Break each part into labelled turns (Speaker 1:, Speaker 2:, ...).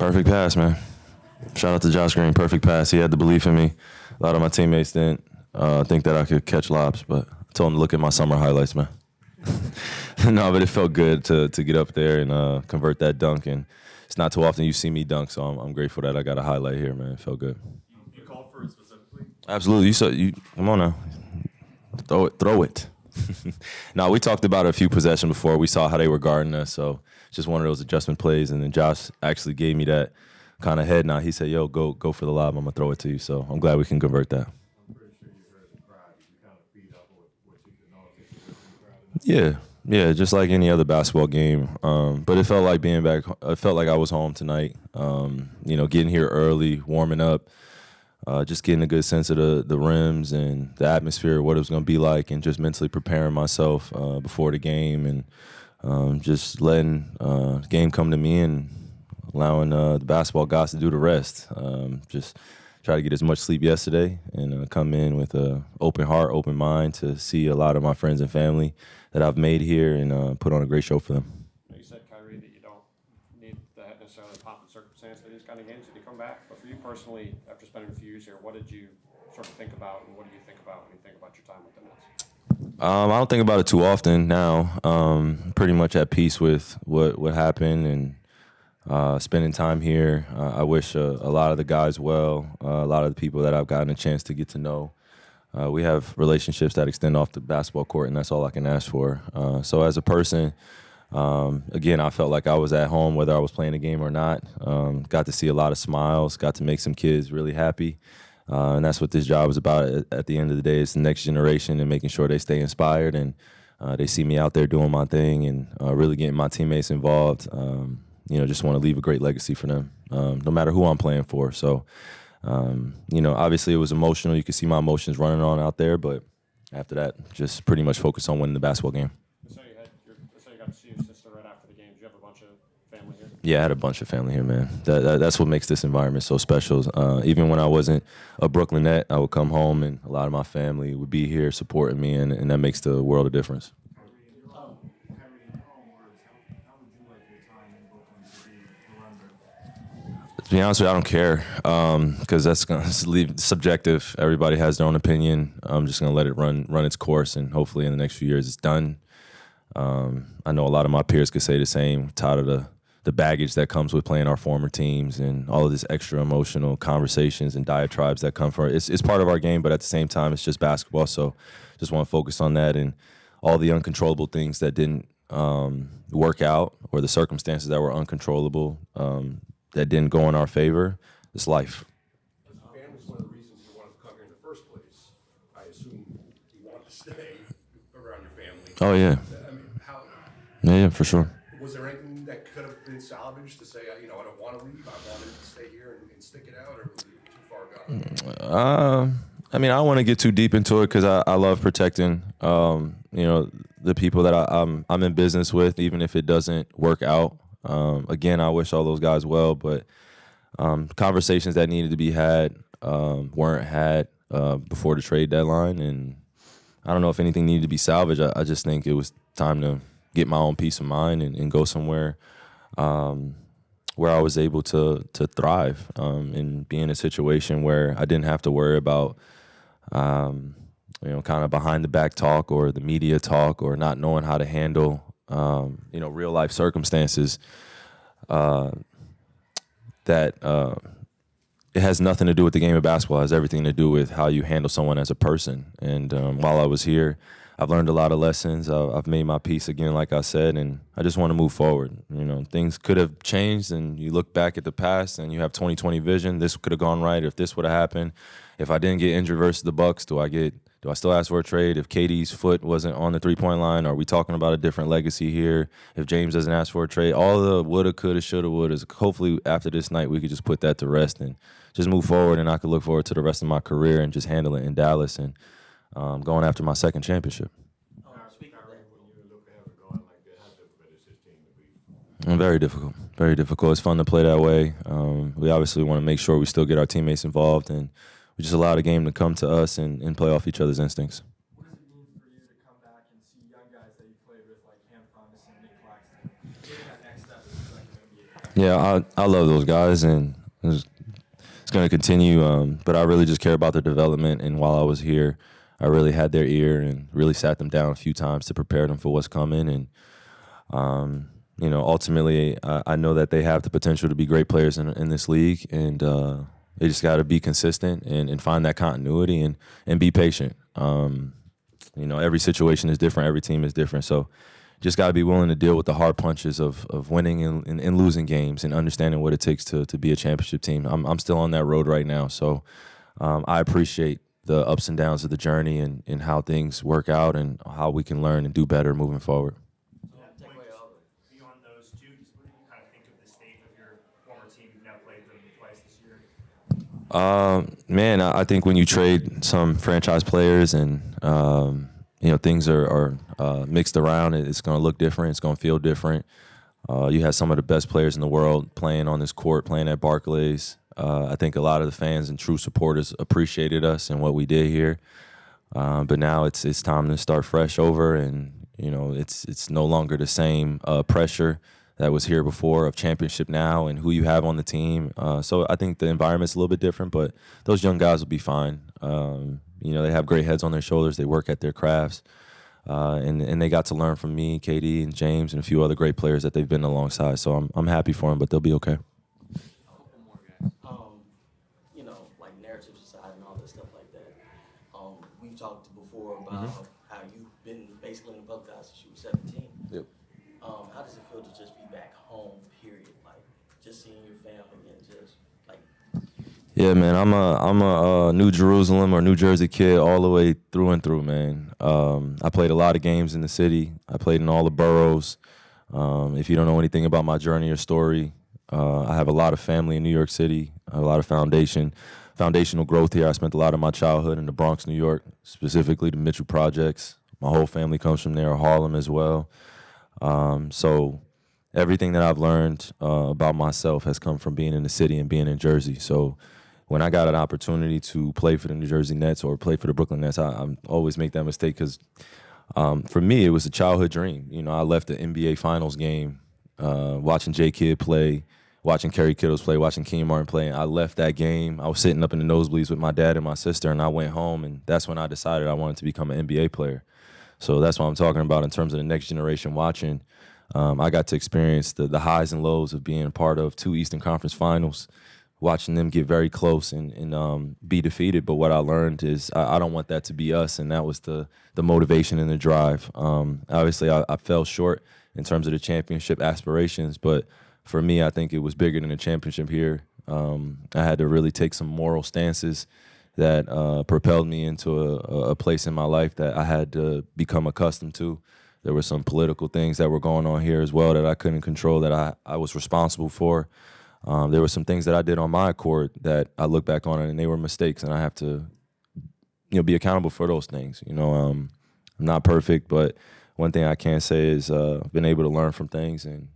Speaker 1: Perfect pass, man. Shout out to Josh Green. Perfect pass. He had the belief in me. A lot of my teammates didn't think that I could catch lobs, but I told him to look at my summer highlights, man. No, but it felt good to get up there and convert that dunk. And it's not too often you see me dunk, so I'm grateful that I got a highlight here, man. It felt good.
Speaker 2: You called for it specifically?
Speaker 1: Absolutely. You come on now. Throw it. No, we talked about it a few possessions before. We saw how they were guarding us, so just one of those adjustment plays. And then Josh actually gave me that kind of head nod. He said, "Yo, go for the lob. I'm gonna throw it to you." So I'm glad we can convert that.
Speaker 2: I'm pretty sure you heard the crowd. You kind of feed up what you could know.
Speaker 1: Yeah, just like any other basketball game. But it felt like being back. It felt like I was home tonight. Getting here early, warming up. Just getting a good sense of the rims and the atmosphere, what it was going to be like, and just mentally preparing myself before the game, and just letting the game come to me and allowing the basketball guys to do the rest. Just try to get as much sleep yesterday and come in with an open heart, open mind to see a lot of my friends and family that I've made here and put on a great show for them.
Speaker 2: You said, Kyrie, that you don't need that necessarily pop and circumstance for these kind of games to come back. But for you personally, after spending a few years here, what did you sort of think about, and what do you think about when you think about your time with the Nets?
Speaker 1: I don't think about it too often now. Pretty much at peace with what happened and spending time here. I wish a lot of the guys well, a lot of the people that I've gotten a chance to get to know. We have relationships that extend off the basketball court, and that's all I can ask for. So as a person, again, I felt like I was at home whether I was playing a game or not. Got to see a lot of smiles, got to make some kids really happy. And that's what this job is about at the end of the day. It's the next generation and making sure they stay inspired and they see me out there doing my thing and really getting my teammates involved. Just want to leave a great legacy for them, no matter who I'm playing for. So, obviously it was emotional. You could see my emotions running on out there, but after that, just pretty much focus on winning the basketball game.
Speaker 2: So you got to see your sister right after the game. Do you have a bunch of family here?
Speaker 1: Yeah, I had a bunch of family here, man. That's what makes this environment so special. Even when I wasn't a Brooklyn Net, I would come home and a lot of my family would be here supporting me, and that makes the world of difference. To be honest with you, I don't care because that's going to leave subjective. Everybody has their own opinion. I'm just going to let it run its course, and hopefully in the next few years it's done. I know a lot of my peers could say the same. Tired of the baggage that comes with playing our former teams and all of this extra emotional conversations and diatribes that come from it. It's part of our game, but at the same time, it's just basketball. So just want to focus on that and all the uncontrollable things that didn't work out or the circumstances that were uncontrollable that didn't go in our favor. It's life.
Speaker 3: Family was one of the reasons you wanted to come here in the first place. I assume you wanted to stay around your family.
Speaker 1: Oh, yeah.
Speaker 3: I mean, how
Speaker 1: Yeah, for sure.
Speaker 3: was there anything that could have been salvaged to say, I don't want to leave, I wanted to stay here and stick it out, or was it too far gone?
Speaker 1: I don't want to get too deep into it because I love protecting, the people that I'm in business with, even if it doesn't work out. Again, I wish all those guys well, but conversations that needed to be had weren't had before the trade deadline, and I don't know if anything needed to be salvaged. I just think it was time to get my own peace of mind and go somewhere where I was able to thrive and be in a situation where I didn't have to worry about kind of behind the back talk or the media talk or not knowing how to handle real life circumstances that it has nothing to do with the game of basketball. It has everything to do with how you handle someone as a person. And while I was here, I've learned a lot of lessons. I've made my peace again, like I said, and I just want to move forward. Things could have changed, and you look back at the past and you have 20/20 vision. This could have gone right if this would have happened. If I didn't get injured versus the Bucks, do I still ask for a trade? If KD's foot wasn't on the three-point line, are we talking about a different legacy here? If James doesn't ask for a trade, all the woulda, coulda, shoulda, wouldas, hopefully after this night we could just put that to rest and just move forward, and I could look forward to the rest of my career and just handle it in Dallas and going after my second championship. Very difficult. Very difficult. It's fun to play that way. We obviously want to make sure we still get our teammates involved, and we just allow the game to come to us and play off each other's instincts.
Speaker 4: What does it mean for you to come back and see young guys that you played with, like Cam Thomas and Nick Claxton, taking that next step in the NBA?
Speaker 1: Yeah, I love those guys, and it's going to continue. But I really just care about their development. And while I was here, I really had their ear and really sat them down a few times to prepare them for what's coming. And ultimately, I know that they have the potential to be great players in this league, and they just got to be consistent and find that continuity and be patient. Every situation is different, every team is different, so just got to be willing to deal with the hard punches of winning and losing games and understanding what it takes to be a championship team. I'm still on that road right now, so I appreciate the ups and downs of the journey and how things work out and how we can learn and do better moving forward.
Speaker 5: Beyond those two, just what do you kind of think of the state of your former team? You've now played them twice this year.
Speaker 1: Man, I think when you trade some franchise players and things are mixed around, it's going to look different. It's going to feel different. You had some of the best players in the world playing on this court, playing at Barclays. I think a lot of the fans and true supporters appreciated us and what we did here. But now it's time to start fresh over, and it's no longer the same pressure that was here before of championship now and who you have on the team. So I think the environment's a little bit different, but those young guys will be fine. They have great heads on their shoulders. They work at their crafts. And they got to learn from me, KD, and James, and a few other great players that they've been alongside. So I'm happy for them, but they'll be okay.
Speaker 6: More guys. Like narratives aside and all that stuff like that. We've talked before about how you've been basically in the Buckeyes since you were 17.
Speaker 1: Yep.
Speaker 6: How does it feel to just be back home? Period. Like just seeing your family and just like.
Speaker 1: Yeah, man, I'm a New Jerusalem or New Jersey kid all the way through and through, man. I played a lot of games in the city. I played in all the boroughs. If you don't know anything about my journey or story, I have a lot of family in New York City, a lot of foundational growth here. I spent a lot of my childhood in the Bronx, New York, specifically the Mitchell Projects. My whole family comes from there, Harlem as well. So everything that I've learned about myself has come from being in the city and being in Jersey. So when I got an opportunity to play for the New Jersey Nets or play for the Brooklyn Nets, I always make that mistake because for me, it was a childhood dream. I left the NBA Finals game watching J. Kidd play, watching Kerry Kittles play, watching Kenyon Martin play. And I left that game. I was sitting up in the nosebleeds with my dad and my sister, and I went home, and that's when I decided I wanted to become an NBA player. So that's what I'm talking about in terms of the next generation watching. I got to experience the highs and lows of being a part of 2 Eastern Conference Finals, watching them get very close and be defeated. But what I learned is I don't want that to be us, and that was the motivation and the drive. Obviously, I fell short in terms of the championship aspirations, but for me, I think it was bigger than a championship here. I had to really take some moral stances that propelled me into a place in my life that I had to become accustomed to. There were some political things that were going on here as well that I couldn't control, that I was responsible for. There were some things that I did on my accord that I look back on and they were mistakes, and I have to be accountable for those things. I'm not perfect, but one thing I can say is I've been able to learn from things and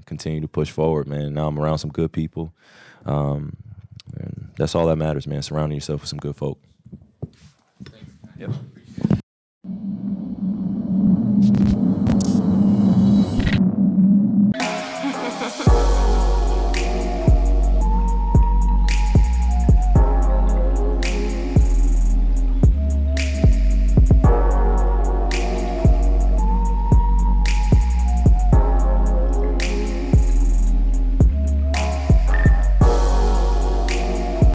Speaker 1: continue to push forward, man. Now I'm around some good people. And that's all that matters, man, surrounding yourself with some good folk. Yep.